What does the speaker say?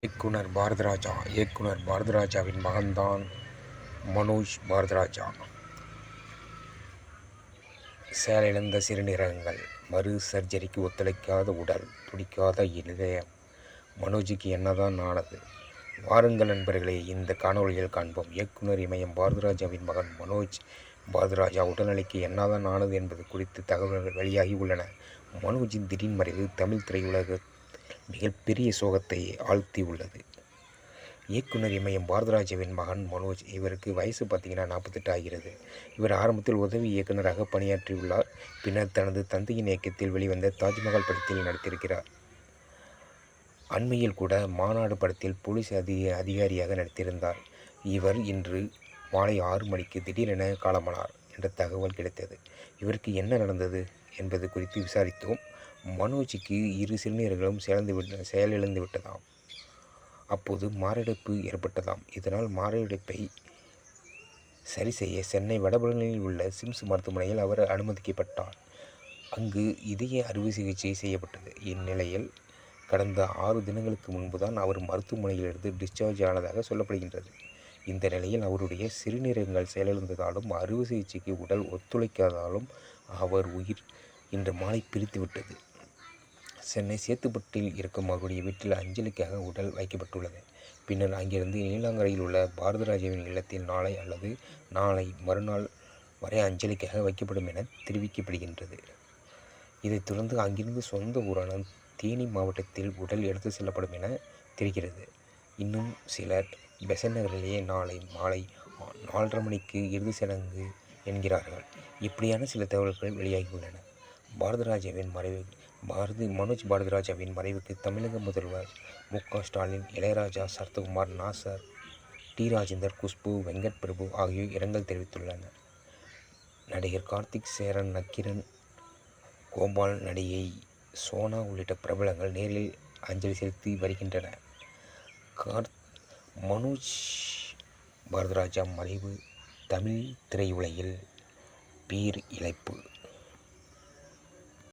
இயக்குனர் பாரதிராஜாவின் மகன்தான் மனோஜ் பாரதிராஜா. செயலிழந்த சிறுநீரகங்கள், மறு சர்ஜரிக்கு ஒத்துழைக்காத உடல், துடிக்காத இதயம். மனோஜுக்கு என்னதான் ஆனது? வாருங்கள் நண்பர்களே, இந்த காணொளியில் காண்போம். இயக்குனர் இமயம் பாரதிராஜாவின் மகன் மனோஜ் பாரதிராஜா உடல்நிலைக்கு என்னதான் ஆனது என்பது குறித்து தகவல்கள் வெளியாகி உள்ளன. மனோஜின் திடீர் மறைவு தமிழ் திரையுலக மிகப்பெரிய சோகத்தை ஆழ்த்தி உள்ளது. இயக்குனர் இமயம் பாரதிராஜாவின் மகன் மனோஜ். இவருக்கு வயசு 48 ஆகிறது. இவர் ஆரம்பத்தில் உதவி இயக்குனராக பணியாற்றியுள்ளார். பின்னர் தனது தந்தையின் இயக்கத்தில் வெளிவந்த தாஜ்மஹால் படத்தில் நடித்திருக்கிறார். அண்மையில் கூட மாநாடு படத்தில் போலீஸ் அதிகாரியாக நடித்திருந்தார். இவர் இன்று மாலை 6 மணிக்கு திடீரென காலமானார் என்ற தகவல் கிடைத்தது. இவருக்கு என்ன நடந்தது என்பது குறித்து விசாரித்தோம். மனோஜுக்கு 2 சிறுநீரகங்களும் செயலிழந்து விட்டதாம். அப்போது மாரடைப்பு ஏற்பட்டதாம். இதனால் மாரடைப்பை சரி செய்ய சென்னை வடபழனியில் உள்ள சிம்ஸ் மருத்துவமனையில் அவர் அனுமதிக்கப்பட்டார். அங்கு இதய அறுவை சிகிச்சை செய்யப்பட்டது. இந்நிலையில் கடந்த 6 தினங்களுக்கு முன்புதான் அவர் மருத்துவமனையிலிருந்து டிஸ்சார்ஜ் ஆனதாக சொல்லப்படுகின்றது. இந்த நிலையில் அவருடைய சிறுநீரகங்கள் செயலிழந்ததாலும் அறுவை சிகிச்சைக்கு உடல் ஒத்துழைக்காததாலும் அவர் உயிர் இன்று மாலை பிரித்துவிட்டது. சென்னை சேத்துப்பட்டில் இருக்கும் அவருடைய வீட்டில் அஞ்சலிக்காக உடல் வைக்கப்பட்டுள்ளது. பின்னர் அங்கிருந்து நீலாங்கரையில் உள்ள பாரதிராஜாவின் இல்லத்தில் நாளை அல்லது நாளை மறுநாள் வரை அஞ்சலிக்காக வைக்கப்படும் என தெரிவிக்கப்படுகின்றது. இதைத் தொடர்ந்து அங்கிருந்து சொந்த ஊரான தேனி மாவட்டத்தில் உடல் எடுத்து செல்லப்படும் என தெரிகிறது. இன்னும் சிலர் பெசன்ட் நகரிலேயே நாளை மாலை 4:30 மணிக்கு இறுதி சடங்கு என்கிறார்கள். இப்படியான சில தகவல்கள் வெளியாகியுள்ளன. மனோஜ் பாரதிராஜாவின் மறைவுக்கு தமிழக முதல்வர் மு.க. ஸ்டாலின், இளையராஜா, சரத்குமார், நாசர், டி. ராஜேந்தர், குஷ்பு, வெங்கட் பிரபு ஆகியோர் இரங்கல் தெரிவித்துள்ளனர். நடிகர் கார்த்திக், சேரன், நக்கீரன், கோபால், நடிகை சோனா உள்ளிட்ட பிரபலங்கள் நேரில் அஞ்சலி செலுத்தி வருகின்றனர். மனோஜ் பாரதிராஜா மறைவு தமிழ் திரையுலகில் பேர் இழப்பு.